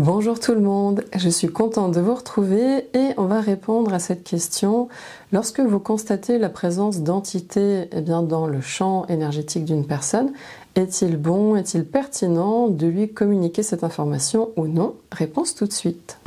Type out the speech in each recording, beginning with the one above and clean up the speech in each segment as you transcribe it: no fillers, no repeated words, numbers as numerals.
Bonjour tout le monde, je suis contente de vous retrouver et on va répondre à cette question. Lorsque vous constatez la présence d'entités dans le champ énergétique d'une personne, est-il bon, est-il pertinent de lui communiquer cette information ou non? Réponse tout de suite.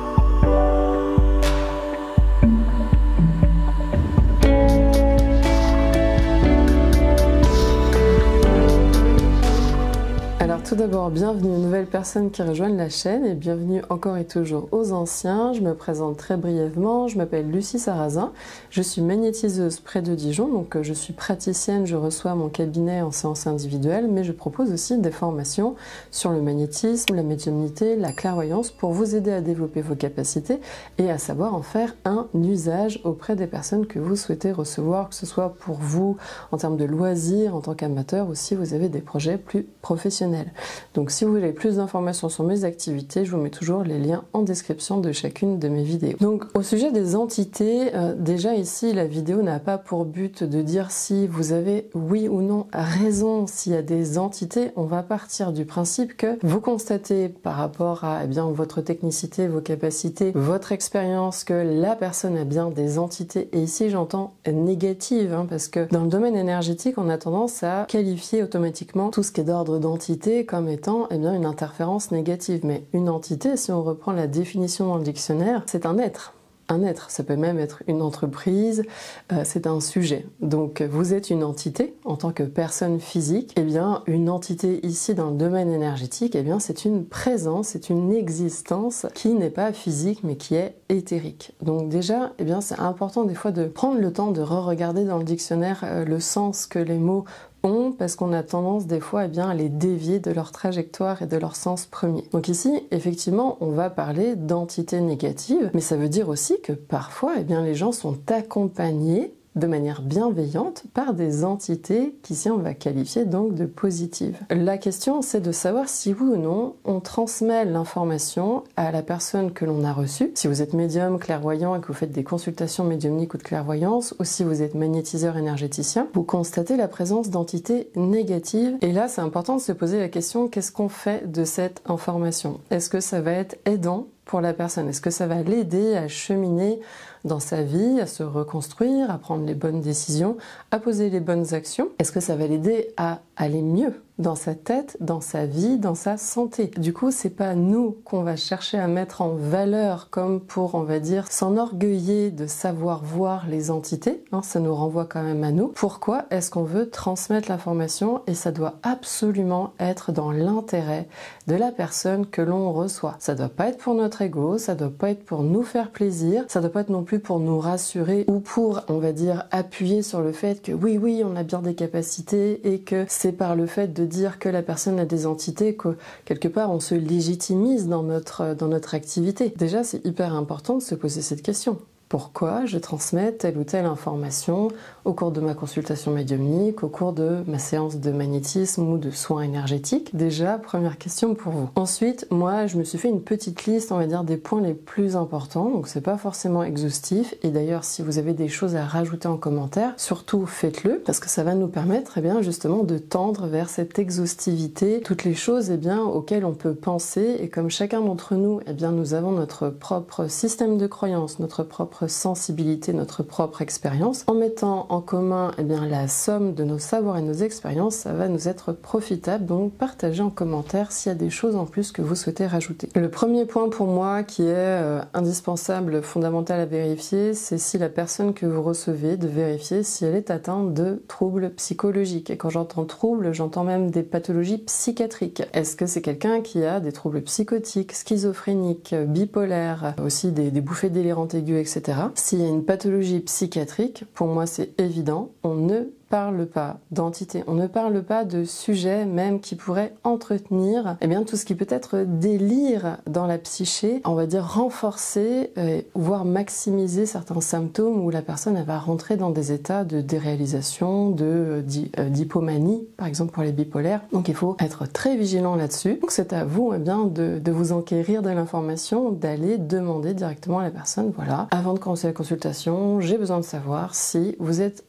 Tout d'abord, bienvenue aux nouvelles personnes qui rejoignent la chaîne et bienvenue encore et toujours aux anciens. Je me présente très brièvement, je m'appelle Lucie Sarrazin, je suis magnétiseuse près de Dijon, donc je suis praticienne, je reçois mon cabinet en séance individuelle, mais je propose aussi des formations sur le magnétisme, la médiumnité, la clairvoyance pour vous aider à développer vos capacités et à savoir en faire un usage auprès des personnes que vous souhaitez recevoir, que ce soit pour vous en termes de loisirs, en tant qu'amateur ou si vous avez des projets plus professionnels. Donc si vous voulez plus d'informations sur mes activités, je vous mets toujours les liens en description de chacune de mes vidéos. Donc au sujet des entités, déjà ici la vidéo n'a pas pour but de dire si vous avez oui ou non raison s'il y a des entités. On va partir du principe que vous constatez par rapport à votre technicité, vos capacités, votre expérience que la personne a bien des entités, et ici j'entends négatives, parce que dans le domaine énergétique on a tendance à qualifier automatiquement tout ce qui est d'ordre d'entité comme étant une interférence négative. Mais une entité, si on reprend la définition dans le dictionnaire, c'est un être. Un être, ça peut même être une entreprise, c'est un sujet. Donc vous êtes une entité en tant que personne physique. Une entité ici dans le domaine énergétique, c'est une présence, c'est une existence qui n'est pas physique mais qui est éthérique. Donc déjà, c'est important des fois de prendre le temps de re-regarder dans le dictionnaire le sens que les mots parce qu'on a tendance des fois à les dévier de leur trajectoire et de leur sens premier. Donc ici, effectivement, on va parler d'entités négatives, mais ça veut dire aussi que parfois, les gens sont accompagnés de manière bienveillante par des entités qu'ici on va qualifier donc de positives. La question c'est de savoir si oui ou non on transmet l'information à la personne que l'on a reçue. Si vous êtes médium, clairvoyant et que vous faites des consultations médiumniques ou de clairvoyance, ou si vous êtes magnétiseur énergéticien, vous constatez la présence d'entités négatives. Et là c'est important de se poser la question, qu'est-ce qu'on fait de cette information? Est-ce que ça va être aidant pour la personne? Est-ce que ça va l'aider à cheminer dans sa vie, à se reconstruire, à prendre les bonnes décisions, à poser les bonnes actions? Est-ce que ça va l'aider à aller mieux dans sa tête, dans sa vie, dans sa santé? Du coup, c'est pas nous qu'on va chercher à mettre en valeur comme pour, on va dire, s'enorgueillir de savoir voir les entités. Ça nous renvoie quand même à nous. Pourquoi est-ce qu'on veut transmettre l'information? Et ça doit absolument être dans l'intérêt de la personne que l'on reçoit. Ça doit pas être pour notre ego, ça doit pas être pour nous faire plaisir, ça doit pas être non plus pour nous rassurer ou pour, on va dire, appuyer sur le fait que oui, on a bien des capacités et que c'est par le fait de dire que la personne a des entités que quelque part on se légitimise dans notre activité. Déjà, c'est hyper important de se poser cette question. Pourquoi je transmets telle ou telle information au cours de ma consultation médiumnique, au cours de ma séance de magnétisme ou de soins énergétiques? Déjà, première question pour vous. Ensuite, moi, je me suis fait une petite liste, on va dire, des points les plus importants, donc c'est pas forcément exhaustif. Et d'ailleurs, si vous avez des choses à rajouter en commentaire, surtout faites-le, parce que ça va nous permettre, justement, de tendre vers cette exhaustivité, toutes les choses, auxquelles on peut penser. Et comme chacun d'entre nous, nous avons notre propre système de croyance, notre propre sensibilité, notre propre expérience. En mettant en commun la somme de nos savoirs et nos expériences, ça va nous être profitable. Donc partagez en commentaire s'il y a des choses en plus que vous souhaitez rajouter. Le premier point pour moi qui est indispensable, fondamental à vérifier, c'est si la personne que vous recevez, de vérifier si elle est atteinte de troubles psychologiques. Et quand j'entends troubles, j'entends même des pathologies psychiatriques. Est-ce que c'est quelqu'un qui a des troubles psychotiques, schizophréniques, bipolaires, aussi des bouffées délirantes aiguës, etc. S'il y a une pathologie psychiatrique, pour moi c'est évident, on ne parle pas d'entité, on ne parle pas de sujet même qui pourrait entretenir tout ce qui peut être délire dans la psyché, on va dire renforcer, voire maximiser certains symptômes où la personne elle va rentrer dans des états de déréalisation, d'hypomanie, par exemple pour les bipolaires. Donc il faut être très vigilant là-dessus. Donc c'est à vous de vous enquérir de l'information, d'aller demander directement à la personne, voilà, avant de commencer la consultation, j'ai besoin de savoir si vous êtes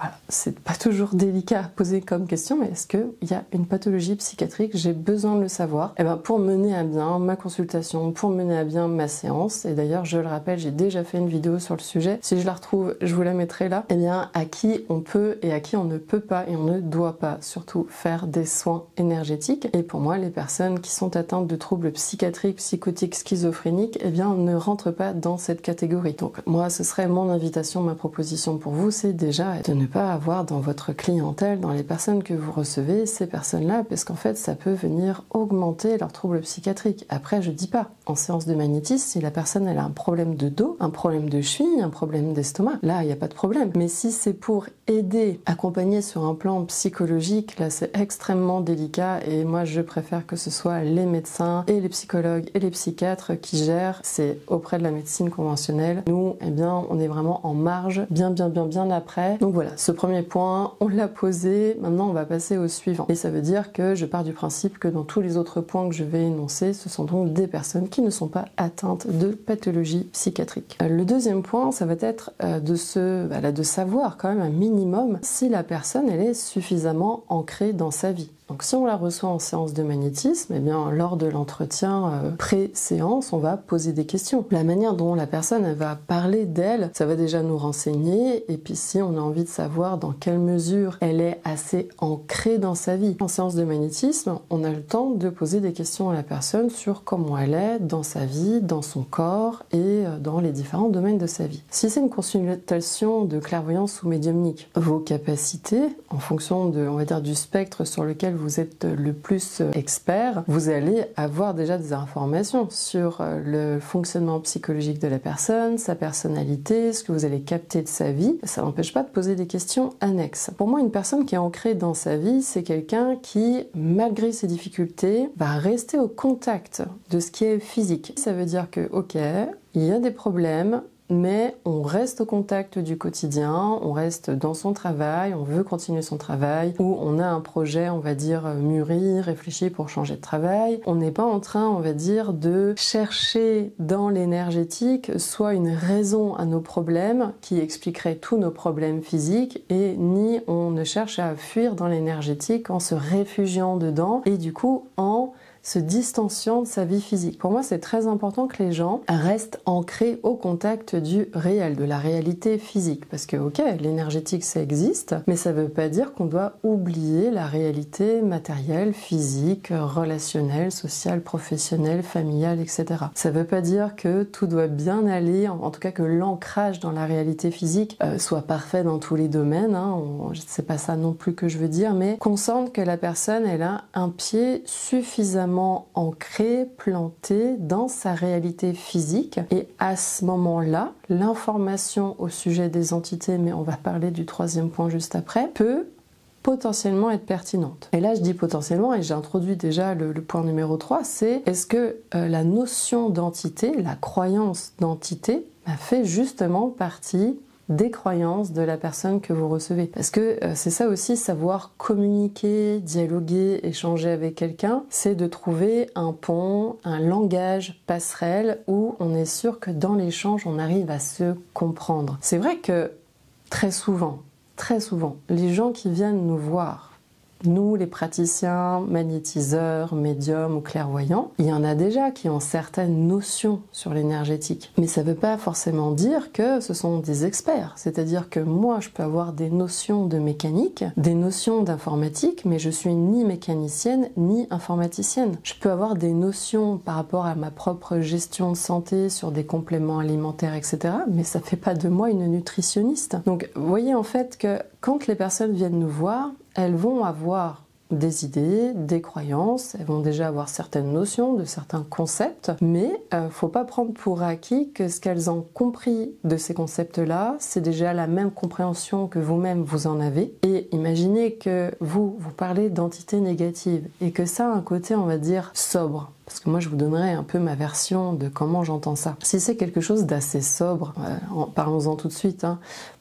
voilà, c'est pas toujours délicat à poser comme question, mais est-ce qu'il y a une pathologie psychiatrique? J'ai besoin de le savoir. Et bien, pour mener à bien ma consultation, pour mener à bien ma séance, et d'ailleurs, je le rappelle, j'ai déjà fait une vidéo sur le sujet. Si je la retrouve, je vous la mettrai là. Et bien, à qui on peut et à qui on ne peut pas et on ne doit pas, surtout, faire des soins énergétiques. Et pour moi, les personnes qui sont atteintes de troubles psychiatriques, psychotiques, schizophréniques, eh bien, ne rentrent pas dans cette catégorie. Donc, moi, ce serait mon invitation, ma proposition pour vous, c'est déjà de ne pas avoir dans votre clientèle, dans les personnes que vous recevez, ces personnes-là, parce qu'en fait, ça peut venir augmenter leurs troubles psychiatriques. Après, je dis pas, en séance de magnétisme, si la personne elle a un problème de dos, un problème de cheville, un problème d'estomac, là, il n'y a pas de problème. Mais si c'est pour aider, accompagner sur un plan psychologique, là, c'est extrêmement délicat et moi, je préfère que ce soit les médecins et les psychologues et les psychiatres qui gèrent. C'est auprès de la médecine conventionnelle. Nous, eh bien, on est vraiment en marge, bien après. Donc voilà, ce premier point, on l'a posé, maintenant on va passer au suivant. Et ça veut dire que je pars du principe que dans tous les autres points que je vais énoncer, ce sont donc des personnes qui ne sont pas atteintes de pathologie psychiatrique. Le deuxième point, ça va être de savoir quand même un minimum si la personne elle est suffisamment ancrée dans sa vie. Donc si on la reçoit en séance de magnétisme, eh bien lors de l'entretien pré-séance, on va poser des questions. La manière dont la personne elle va parler d'elle, ça va déjà nous renseigner. Et puis si on a envie de savoir dans quelle mesure elle est assez ancrée dans sa vie. En séance de magnétisme, on a le temps de poser des questions à la personne sur comment elle est dans sa vie, dans son corps et dans les différents domaines de sa vie. Si c'est une consultation de clairvoyance ou médiumnique, vos capacités, en fonction de, on va dire, du spectre sur lequel vous êtes le plus expert, vous allez avoir déjà des informations sur le fonctionnement psychologique de la personne, sa personnalité, ce que vous allez capter de sa vie. Ça n'empêche pas de poser des questions annexes. Pour moi, une personne qui est ancrée dans sa vie, c'est quelqu'un qui, malgré ses difficultés, va rester au contact de ce qui est physique. Ça veut dire que, ok, il y a des problèmes, mais on reste au contact du quotidien, on reste dans son travail, on veut continuer son travail, ou on a un projet, on va dire, mûri, réfléchi pour changer de travail. On n'est pas en train, on va dire, de chercher dans l'énergétique soit une raison à nos problèmes qui expliquerait tous nos problèmes physiques, et ni on ne cherche à fuir dans l'énergétique en se réfugiant dedans, et du coup en se distanciant de sa vie physique. Pour moi, c'est très important que les gens restent ancrés au contact du réel, de la réalité physique. Parce que, ok, l'énergétique, ça existe, mais ça ne veut pas dire qu'on doit oublier la réalité matérielle, physique, relationnelle, sociale, professionnelle, familiale, etc. Ça ne veut pas dire que tout doit bien aller, en tout cas que l'ancrage dans la réalité physique soit parfait dans tous les domaines. C'est pas ça non plus que je veux dire, mais qu'on sente que la personne, elle a un pied suffisamment ancré, planté dans sa réalité physique, et à ce moment-là, l'information au sujet des entités, mais on va parler du troisième point juste après, peut potentiellement être pertinente. Et là, je dis potentiellement, et j'ai introduit déjà le point numéro 3, c'est est-ce que la notion d'entité, la croyance d'entité, fait justement partie des croyances de la personne que vous recevez. Parce que c'est ça aussi, savoir communiquer, dialoguer, échanger avec quelqu'un, c'est de trouver un pont, un langage passerelle où on est sûr que dans l'échange, on arrive à se comprendre. C'est vrai que très souvent, les gens qui viennent nous voir, nous, les praticiens, magnétiseurs, médiums ou clairvoyants, il y en a déjà qui ont certaines notions sur l'énergétique. Mais ça ne veut pas forcément dire que ce sont des experts. C'est-à-dire que moi, je peux avoir des notions de mécanique, des notions d'informatique, mais je suis ni mécanicienne ni informaticienne. Je peux avoir des notions par rapport à ma propre gestion de santé sur des compléments alimentaires, etc. Mais ça ne fait pas de moi une nutritionniste. Donc, vous voyez en fait que quand les personnes viennent nous voir, elles vont avoir des idées, des croyances, elles vont déjà avoir certaines notions de certains concepts, mais faut pas prendre pour acquis que ce qu'elles ont compris de ces concepts-là, c'est déjà la même compréhension que vous-même vous en avez. Et imaginez que vous parlez d'entités négatives et que ça a un côté, on va dire, sobre. Parce que moi, je vous donnerai un peu ma version de comment j'entends ça. Si c'est quelque chose d'assez sobre, parlons-en tout de suite.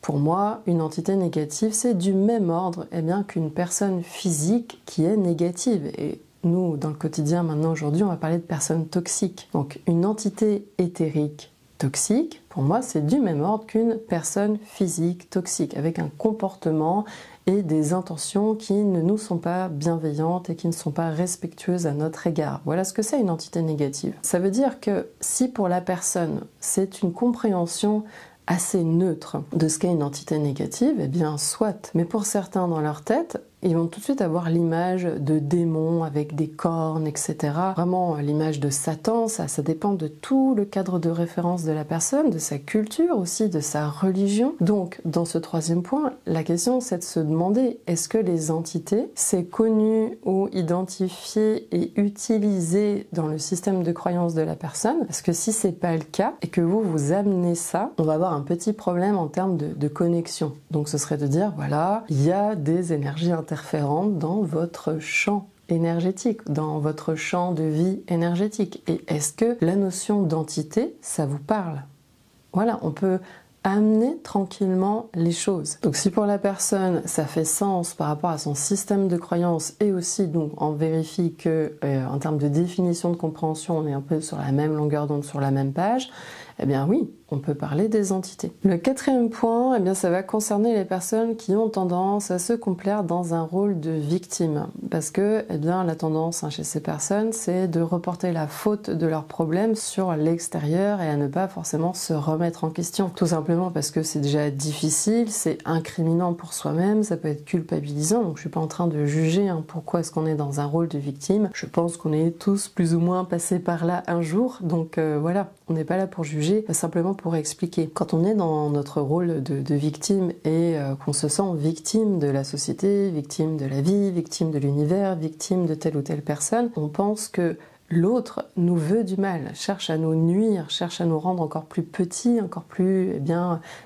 Pour moi, une entité négative, c'est du même ordre qu'une personne physique qui est négative. Et nous, dans le quotidien, maintenant, aujourd'hui, on va parler de personnes toxiques. Donc, une entité éthérique toxique, pour moi, c'est du même ordre qu'une personne physique toxique, avec un comportement et des intentions qui ne nous sont pas bienveillantes et qui ne sont pas respectueuses à notre égard. Voilà ce que c'est une entité négative. Ça veut dire que si pour la personne, c'est une compréhension assez neutre de ce qu'est une entité négative, eh bien soit. Mais pour certains dans leur tête, ils vont tout de suite avoir l'image de démons avec des cornes, etc. Vraiment l'image de Satan, ça dépend de tout le cadre de référence de la personne, de sa culture aussi, de sa religion. Donc, dans ce troisième point, la question c'est de se demander, est-ce que les entités, c'est connu ou identifié et utilisé dans le système de croyance de la personne? Parce que si c'est pas le cas, et que vous amenez ça, on va avoir un petit problème en termes de connexion. Donc ce serait de dire, voilà, il y a des énergies interférentes dans votre champ énergétique, dans votre champ de vie énergétique. Et est-ce que la notion d'entité, ça vous parle? Voilà, on peut amener tranquillement les choses. Donc si pour la personne ça fait sens par rapport à son système de croyance et aussi donc on vérifie que en termes de définition de compréhension on est un peu sur la même longueur d'onde, sur la même page, eh bien oui, on peut parler des entités. Le quatrième point, eh bien ça va concerner les personnes qui ont tendance à se complaire dans un rôle de victime. Parce que eh bien, la tendance chez ces personnes, c'est de reporter la faute de leurs problèmes sur l'extérieur et à ne pas forcément se remettre en question. Tout simplement parce que c'est déjà difficile, c'est incriminant pour soi-même, ça peut être culpabilisant. Donc je suis pas en train de juger pourquoi est-ce qu'on est dans un rôle de victime. Je pense qu'on est tous plus ou moins passés par là un jour. Donc voilà, on n'est pas là pour juger, simplement pour expliquer. Quand on est dans notre rôle de victime et qu'on se sent victime de la société, victime de la vie, victime de l'univers, victime de telle ou telle personne, on pense que l'autre nous veut du mal, cherche à nous nuire, cherche à nous rendre encore plus petits, encore plus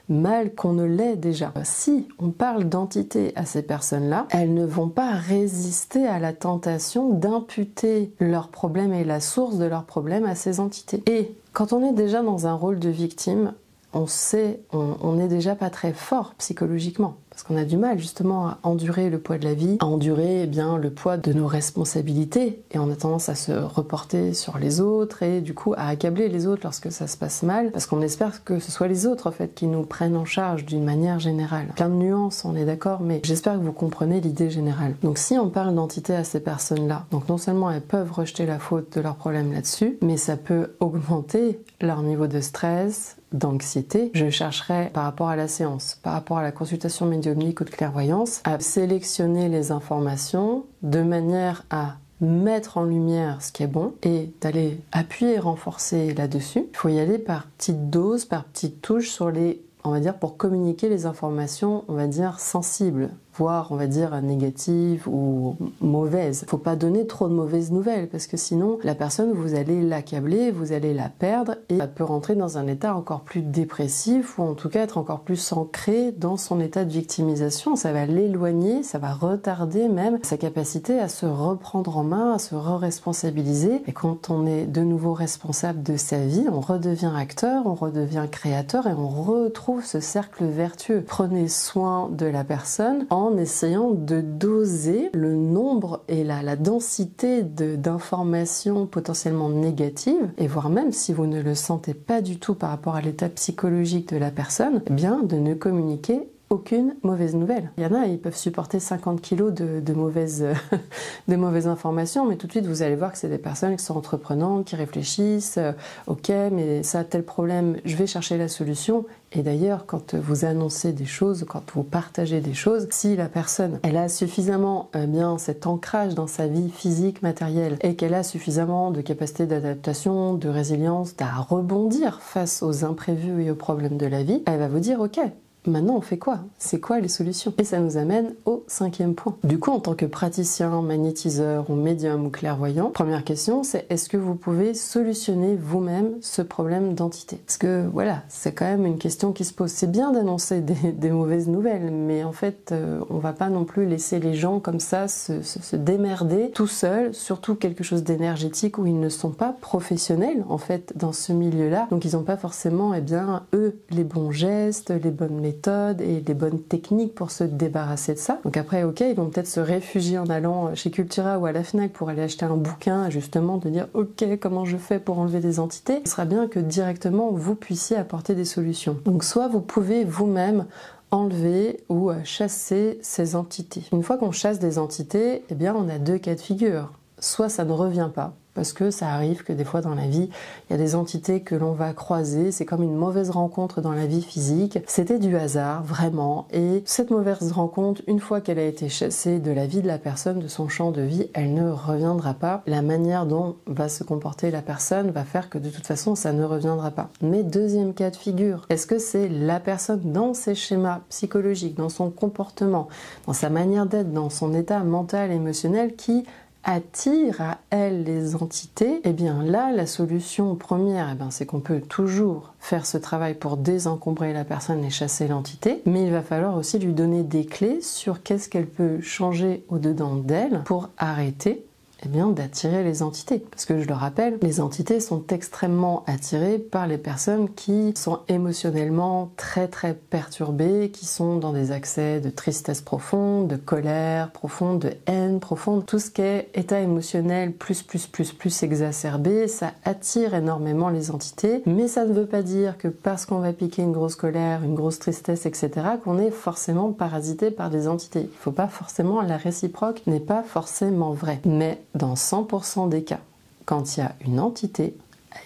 mal qu'on ne l'est déjà. Si on parle d'entité à ces personnes-là, elles ne vont pas résister à la tentation d'imputer leurs problèmes et la source de leurs problèmes à ces entités. Et quand on est déjà dans un rôle de victime, on n'est déjà pas très fort psychologiquement. Parce qu'on a du mal justement à endurer le poids de la vie, à endurer le poids de nos responsabilités. Et on a tendance à se reporter sur les autres et du coup à accabler les autres lorsque ça se passe mal. Parce qu'on espère que ce soit les autres en fait qui nous prennent en charge d'une manière générale. Plein de nuances, on est d'accord, mais j'espère que vous comprenez l'idée générale. Donc si on parle d'entité à ces personnes-là, donc non seulement elles peuvent rejeter la faute de leurs problèmes là-dessus, mais ça peut augmenter leur niveau de stress, d'anxiété. Je chercherai par rapport à la séance, par rapport à la consultation médiumnique ou de clairvoyance, à sélectionner les informations de manière à mettre en lumière ce qui est bon et d'aller appuyer et renforcer là-dessus. Il faut y aller par petites doses, par petites touches sur les, on va dire, pour communiquer les informations, on va dire, sensibles, voire, on va dire, négatives ou mauvaises. Faut pas donner trop de mauvaises nouvelles parce que sinon, la personne, vous allez l'accabler, vous allez la perdre et elle peut rentrer dans un état encore plus dépressif ou en tout cas être encore plus ancré dans son état de victimisation. Ça va l'éloigner, ça va retarder même sa capacité à se reprendre en main, à se re-responsabiliser. Et quand on est de nouveau responsable de sa vie, on redevient acteur, on redevient créateur et on retrouve ce cercle vertueux. Prenez soin de la personne en essayant de doser le nombre et la densité d'informations potentiellement négatives, et voire même si vous ne le sentez pas du tout par rapport à l'état psychologique de la personne, eh bien de ne communiquer aucune mauvaise nouvelle. Il y en a, ils peuvent supporter 50 kilos de mauvaises informations, mais tout de suite vous allez voir que c'est des personnes qui sont entreprenantes, qui réfléchissent, ok, mais ça a tel problème, je vais chercher la solution. Et d'ailleurs, quand vous annoncez des choses, quand vous partagez des choses, si la personne, elle a suffisamment cet ancrage dans sa vie physique, matérielle, et qu'elle a suffisamment de capacité d'adaptation, de résilience, à rebondir face aux imprévus et aux problèmes de la vie, elle va vous dire, ok, maintenant on fait quoi? C'est quoi les solutions? Et ça nous amène au 5e point. Du coup, en tant que praticien, magnétiseur ou médium ou clairvoyant, première question, c'est est-ce que vous pouvez solutionner vous-même ce problème d'entité? Parce que voilà, c'est quand même une question qui se pose. C'est bien d'annoncer des mauvaises nouvelles, mais en fait, on va pas non plus laisser les gens comme ça se démerder tout seuls, surtout quelque chose d'énergétique où ils ne sont pas professionnels en fait dans ce milieu-là. Donc ils n'ont pas forcément, eux, les bons gestes, les bonnes méthodes, méthodes et les bonnes techniques pour se débarrasser de ça. Donc après, ok, ils vont peut-être se réfugier en allant chez Cultura ou à la Fnac pour aller acheter un bouquin, justement de dire ok, comment je fais pour enlever des entités. Ce sera bien que directement vous puissiez apporter des solutions. Donc soit vous pouvez vous-même enlever ou chasser ces entités. Une fois qu'on chasse des entités, eh bien on a deux cas de figure. Soit ça ne revient pas, parce que ça arrive que des fois dans la vie, il y a des entités que l'on va croiser, c'est comme une mauvaise rencontre dans la vie physique, c'était du hasard, vraiment, et cette mauvaise rencontre, une fois qu'elle a été chassée de la vie de la personne, de son champ de vie, elle ne reviendra pas. La manière dont va se comporter la personne va faire que de toute façon, ça ne reviendra pas. Mais deuxième cas de figure, est-ce que c'est la personne dans ses schémas psychologiques, dans son comportement, dans sa manière d'être, dans son état mental, émotionnel, qui attire à elle les entités? Eh bien là, la solution première, c'est qu'on peut toujours faire ce travail pour désencombrer la personne et chasser l'entité, mais il va falloir aussi lui donner des clés sur qu'est-ce qu'elle peut changer au-dedans d'elle pour arrêter d'attirer les entités. Parce que je le rappelle, les entités sont extrêmement attirées par les personnes qui sont émotionnellement très très perturbées, qui sont dans des accès de tristesse profonde, de colère profonde, de haine profonde. Tout ce qui est état émotionnel plus exacerbé, ça attire énormément les entités, mais ça ne veut pas dire que parce qu'on va piquer une grosse colère, une grosse tristesse, etc., qu'on est forcément parasité par des entités. Il ne faut pas forcément, la réciproque n'est pas forcément vraie. Mais dans 100% des cas, quand il y a une entité,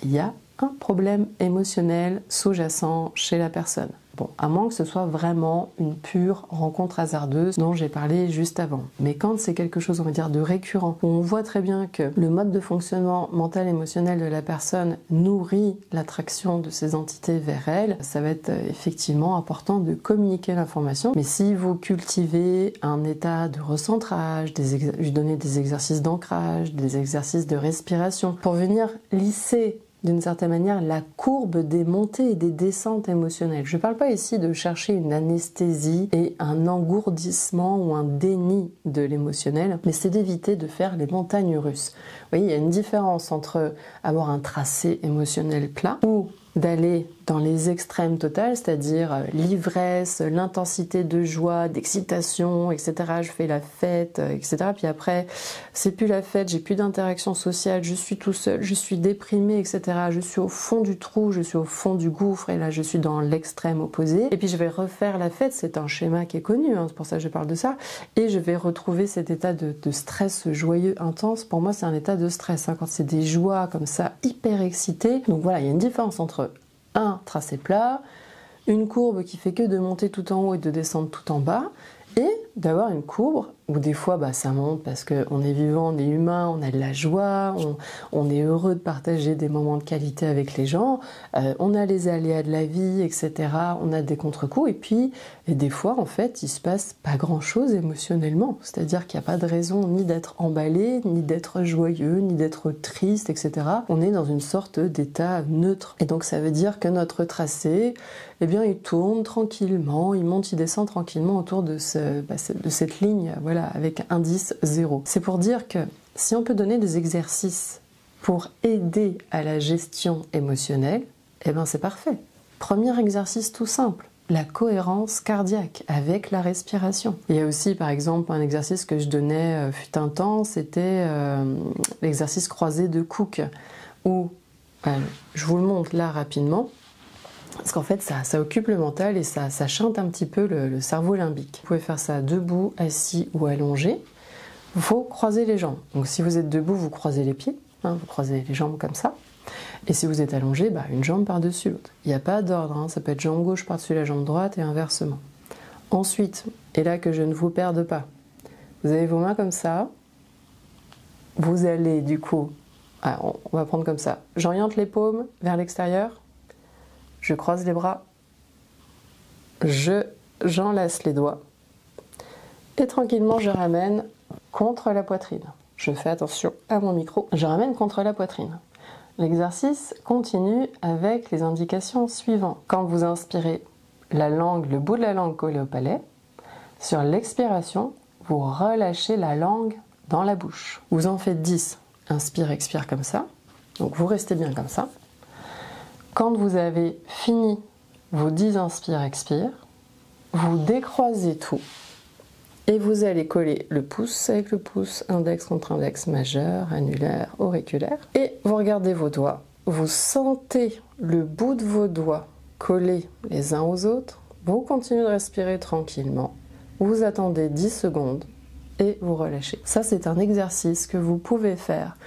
il y a un problème émotionnel sous-jacent chez la personne. Bon, à moins que ce soit vraiment une pure rencontre hasardeuse dont j'ai parlé juste avant. Mais quand c'est quelque chose, on va dire, de récurrent, où on voit très bien que le mode de fonctionnement mental émotionnel de la personne nourrit l'attraction de ces entités vers elle, ça va être effectivement important de communiquer l'information. Mais si vous cultivez un état de recentrage, lui donner des exercices d'ancrage, des exercices de respiration, pour venir lisser d'une certaine manière la courbe des montées et des descentes émotionnelles. Je ne parle pas ici de chercher une anesthésie et un engourdissement ou un déni de l'émotionnel, mais c'est d'éviter de faire les montagnes russes. Vous voyez, il y a une différence entre avoir un tracé émotionnel plat ou d'aller dans les extrêmes totales, c'est-à-dire l'ivresse, l'intensité de joie, d'excitation, etc. Je fais la fête, etc. Puis après, c'est plus la fête, j'ai plus d'interaction sociale, je suis tout seul, je suis déprimé, etc. Je suis au fond du trou, je suis au fond du gouffre, et là je suis dans l'extrême opposé. Et puis je vais refaire la fête, c'est un schéma qui est connu, c'est pour ça que je parle de ça, et je vais retrouver cet état de stress joyeux, intense. Pour moi, c'est un état de stress, quand c'est des joies comme ça, hyper excitées. Donc voilà, il y a une différence entre un tracé plat, une courbe qui fait que de monter tout en haut et de descendre tout en bas, et d'avoir une courbe où des fois ça monte parce qu'on est vivant, on est humain, on a de la joie, on est heureux de partager des moments de qualité avec les gens, on a les aléas de la vie, etc. On a des contre-coups, et puis des fois en fait il se passe pas grand-chose émotionnellement, c'est-à-dire qu'il n'y a pas de raison ni d'être emballé, ni d'être joyeux, ni d'être triste, etc. On est dans une sorte d'état neutre, et donc ça veut dire que notre tracé, il tourne tranquillement, il monte, il descend tranquillement autour de cette ligne, voilà, avec indice 0. C'est pour dire que si on peut donner des exercices pour aider à la gestion émotionnelle, c'est parfait. Premier exercice tout simple, la cohérence cardiaque avec la respiration. Il y a aussi par exemple un exercice que je donnais fut un temps, c'était l'exercice croisé de Cook, où je vous le montre là rapidement. Parce qu'en fait, ça occupe le mental et ça chante un petit peu le cerveau limbique. Vous pouvez faire ça debout, assis ou allongé. Il faut croiser les jambes. Donc si vous êtes debout, vous croisez les pieds, vous croisez les jambes comme ça. Et si vous êtes allongé, une jambe par-dessus l'autre. Il n'y a pas d'ordre, ça peut être jambe gauche par-dessus la jambe droite et inversement. Ensuite, et là que je ne vous perde pas, vous avez vos mains comme ça. Vous allez du coup, on va prendre comme ça. J'oriente les paumes vers l'extérieur. Je croise les bras, j'enlace les doigts et tranquillement je ramène contre la poitrine. Je fais attention à mon micro, je ramène contre la poitrine. L'exercice continue avec les indications suivantes. Quand vous inspirez, le bout de la langue collé au palais, sur l'expiration, vous relâchez la langue dans la bouche. Vous en faites 10, inspire, expire comme ça, donc vous restez bien comme ça. Quand vous avez fini vos 10 inspire-expire, vous décroisez tout. Et vous allez coller le pouce avec le pouce, index contre index majeur, annulaire, auriculaire. Et vous regardez vos doigts. Vous sentez le bout de vos doigts collés les uns aux autres. Vous continuez de respirer tranquillement. Vous attendez 10 secondes et vous relâchez. Ça, c'est un exercice que vous pouvez faire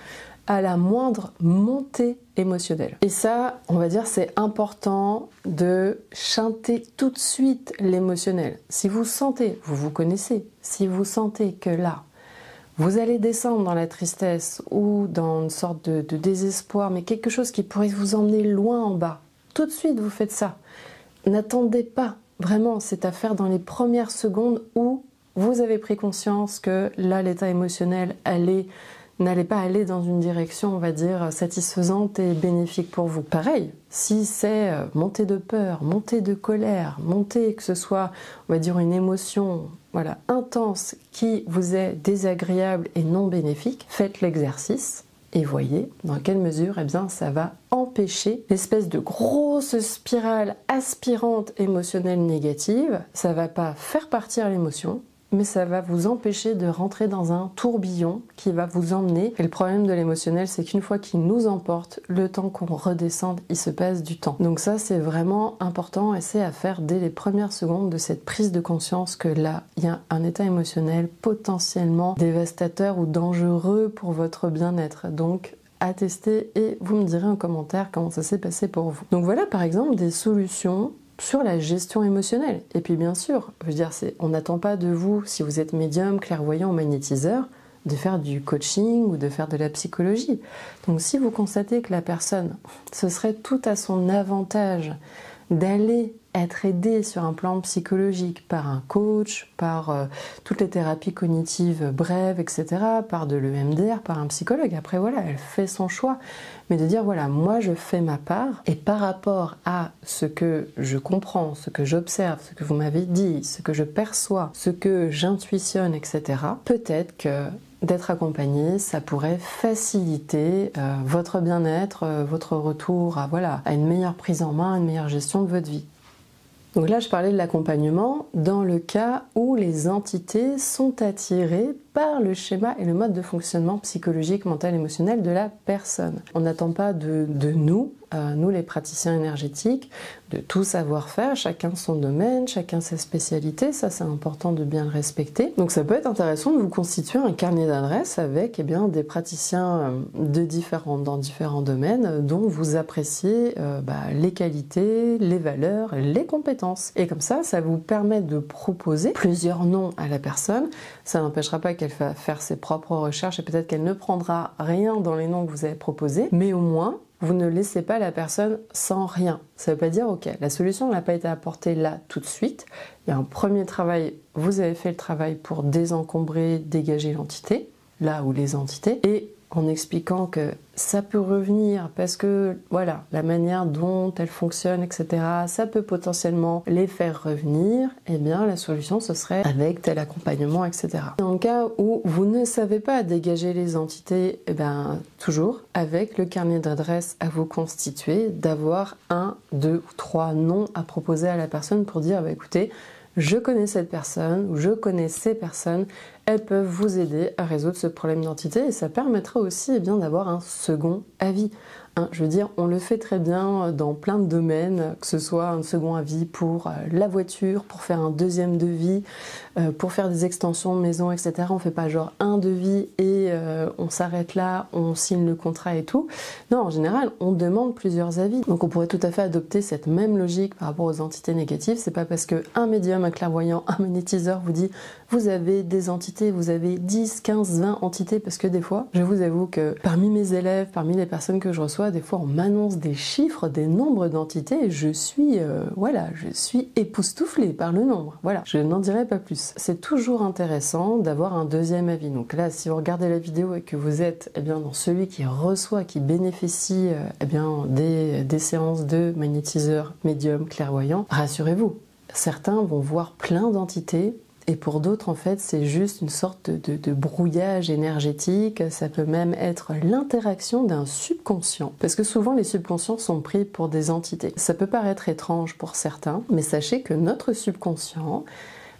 à la moindre montée émotionnelle. Et ça, on va dire, c'est important de chanter tout de suite l'émotionnel. Si vous sentez, vous vous connaissez, si vous sentez que là, vous allez descendre dans la tristesse ou dans une sorte de désespoir, mais quelque chose qui pourrait vous emmener loin en bas, tout de suite vous faites ça. N'attendez pas, vraiment, c'est à faire dans les premières secondes où vous avez pris conscience que là, l'état émotionnel n'allait pas aller dans une direction, on va dire, satisfaisante et bénéfique pour vous. Pareil, si c'est montée de peur, montée de colère, montée, que ce soit, on va dire, une émotion voilà, intense qui vous est désagréable et non bénéfique, faites l'exercice et voyez dans quelle mesure eh bien, ça va empêcher l'espèce de grosse spirale aspirante émotionnelle négative. Ça va pas faire partir l'émotion, mais ça va vous empêcher de rentrer dans un tourbillon qui va vous emmener. Et le problème de l'émotionnel, c'est qu'une fois qu'il nous emporte, le temps qu'on redescende, il se passe du temps. Donc ça, c'est vraiment important et c'est à faire dès les premières secondes de cette prise de conscience que là, il y a un état émotionnel potentiellement dévastateur ou dangereux pour votre bien-être. Donc, à tester et vous me direz en commentaire comment ça s'est passé pour vous. Donc voilà par exemple des solutions sur la gestion émotionnelle. Et puis bien sûr, je veux dire, on n'attend pas de vous, si vous êtes médium, clairvoyant ou magnétiseur, de faire du coaching ou de faire de la psychologie. Donc si vous constatez que la personne, ce serait tout à son avantage d'aller être aidée sur un plan psychologique par un coach, par toutes les thérapies cognitives brèves, etc., par de l'EMDR, par un psychologue. Après, voilà, elle fait son choix. Mais de dire, voilà, moi, je fais ma part. Et par rapport à ce que je comprends, ce que j'observe, ce que vous m'avez dit, ce que je perçois, ce que j'intuitionne, etc., peut-être que d'être accompagné, ça pourrait faciliter votre bien-être, votre retour à une meilleure prise en main, une meilleure gestion de votre vie. Donc là, je parlais de l'accompagnement dans le cas où les entités sont attirées par le schéma et le mode de fonctionnement psychologique, mental, émotionnel de la personne. On n'attend pas de nous, nous les praticiens énergétiques, de tout savoir faire, chacun son domaine, chacun sa spécialité, ça c'est important de bien le respecter. Donc ça peut être intéressant de vous constituer un carnet d'adresses avec des praticiens dans différents domaines dont vous appréciez les qualités, les valeurs, les compétences. Et comme ça vous permet de proposer plusieurs noms à la personne. Ça n'empêchera pas qu'elle va faire ses propres recherches et peut-être qu'elle ne prendra rien dans les noms que vous avez proposés, mais au moins vous ne laissez pas la personne sans rien. Ça ne veut pas dire, ok, la solution n'a pas été apportée là tout de suite. Il y a un premier travail, vous avez fait le travail pour désencombrer, dégager l'entité, là où les entités, et en expliquant que ça peut revenir parce que voilà, la manière dont elle fonctionne, etc., ça peut potentiellement les faire revenir, eh bien la solution ce serait avec tel accompagnement, etc. Dans le cas où vous ne savez pas dégager les entités, eh bien toujours avec le carnet d'adresses à vous constituer, d'avoir 1, 2 ou 3 noms à proposer à la personne pour dire écoutez, je connais cette personne ou je connais ces personnes, elles peuvent vous aider à résoudre ce problème d'identité et ça permettra aussi d'avoir un second avis. Je veux dire, on le fait très bien dans plein de domaines, que ce soit un second avis pour la voiture, pour faire un deuxième devis, pour faire des extensions de maison, etc. On ne fait pas genre un devis et on s'arrête là, on signe le contrat et tout. Non, en général, on demande plusieurs avis. Donc on pourrait tout à fait adopter cette même logique par rapport aux entités négatives. C'est pas parce qu'un médium, un clairvoyant, un magnétiseur vous dit vous avez des entités, vous avez 10, 15, 20 entités, parce que des fois, je vous avoue que parmi mes élèves, parmi les personnes que je reçois, des fois on m'annonce des chiffres, des nombres d'entités et je suis époustouflée par le nombre. Voilà, je n'en dirai pas plus. C'est toujours intéressant d'avoir un deuxième avis. Donc là, si vous regardez la vidéo et que vous êtes dans celui qui reçoit, qui bénéficie des séances de magnétiseur, médium, clairvoyant, rassurez-vous, certains vont voir plein d'entités Et pour d'autres, en fait, c'est juste une sorte de brouillage énergétique. Ça peut même être l'interaction d'un subconscient. Parce que souvent, les subconscients sont pris pour des entités. Ça peut paraître étrange pour certains, mais sachez que notre subconscient,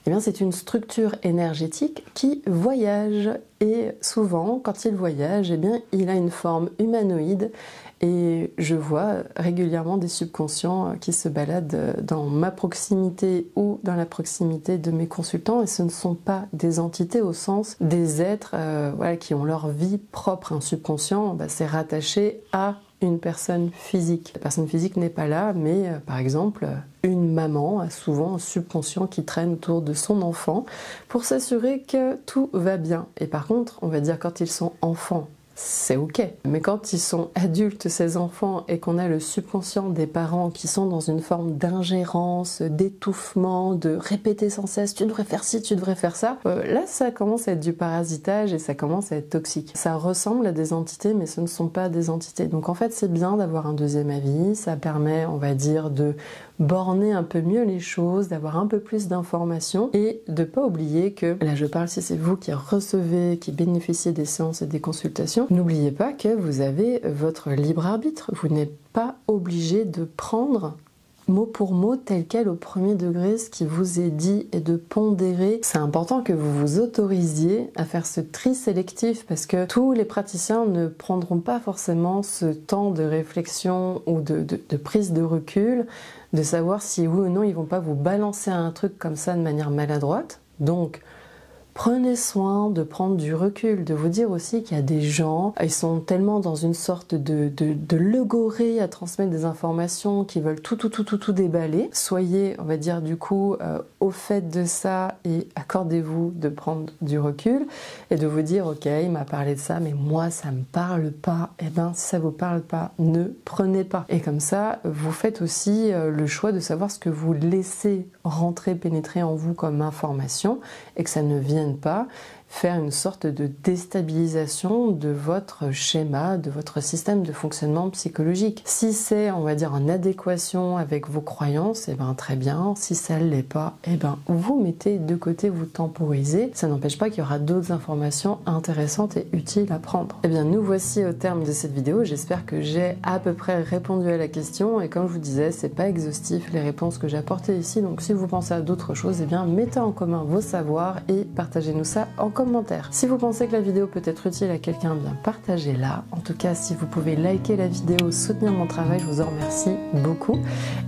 eh bien, c'est une structure énergétique qui voyage. Et souvent, quand il voyage, eh bien, il a une forme humanoïde. Et je vois régulièrement des subconscients qui se baladent dans ma proximité ou dans la proximité de mes consultants. Et ce ne sont pas des entités au sens des êtres voilà, qui ont leur vie propre. Un subconscient, c'est rattaché à une personne physique. La personne physique n'est pas là, mais par exemple, une maman a souvent un subconscient qui traîne autour de son enfant pour s'assurer que tout va bien. Et par contre, on va dire quand ils sont enfants, c'est ok. Mais quand ils sont adultes, ces enfants, et qu'on a le subconscient des parents qui sont dans une forme d'ingérence, d'étouffement, de répéter sans cesse « tu devrais faire ci, tu devrais faire ça », là ça commence à être du parasitage et ça commence à être toxique. Ça ressemble à des entités, mais ce ne sont pas des entités. Donc en fait, c'est bien d'avoir un deuxième avis, ça permet, on va dire, de borner un peu mieux les choses, d'avoir un peu plus d'informations et de ne pas oublier que, là je parle si c'est vous qui recevez, qui bénéficiez des séances et des consultations, n'oubliez pas que vous avez votre libre arbitre. Vous n'êtes pas obligé de prendre mot pour mot tel quel au premier degré ce qui vous est dit et de pondérer. C'est important que vous vous autorisiez à faire ce tri sélectif parce que tous les praticiens ne prendront pas forcément ce temps de réflexion ou de prise de recul, de savoir si oui ou non ils vont pas vous balancer un truc comme ça de manière maladroite. Donc prenez soin de prendre du recul, de vous dire aussi qu'il y a des gens, ils sont tellement dans une sorte de logorée à transmettre des informations, qui veulent tout déballer. Soyez, on va dire du coup, au fait de ça et accordez-vous de prendre du recul et de vous dire ok, il m'a parlé de ça, mais moi ça me parle pas. Eh bien, si ça vous parle pas, ne prenez pas. Et comme ça, vous faites aussi le choix de savoir ce que vous laissez rentrer, pénétrer en vous comme information et que ça ne vienne pas faire une sorte de déstabilisation de votre schéma, de votre système de fonctionnement psychologique. Si c'est, on va dire, en adéquation avec vos croyances, eh ben très bien. Si ça ne l'est pas, eh ben vous mettez de côté, vous temporisez. Ça n'empêche pas qu'il y aura d'autres informations intéressantes et utiles à prendre. Eh bien, nous voici au terme de cette vidéo. J'espère que j'ai à peu près répondu à la question. Et comme je vous disais, c'est pas exhaustif les réponses que j'ai apportées ici. Donc, si vous pensez à d'autres choses, eh bien, mettez en commun vos savoirs et partagez-nous ça en commentaire. Si vous pensez que la vidéo peut être utile à quelqu'un, bien partagez-la. En tout cas, si vous pouvez liker la vidéo, soutenir mon travail, je vous en remercie beaucoup.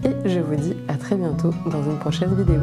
Et je vous dis à très bientôt dans une prochaine vidéo.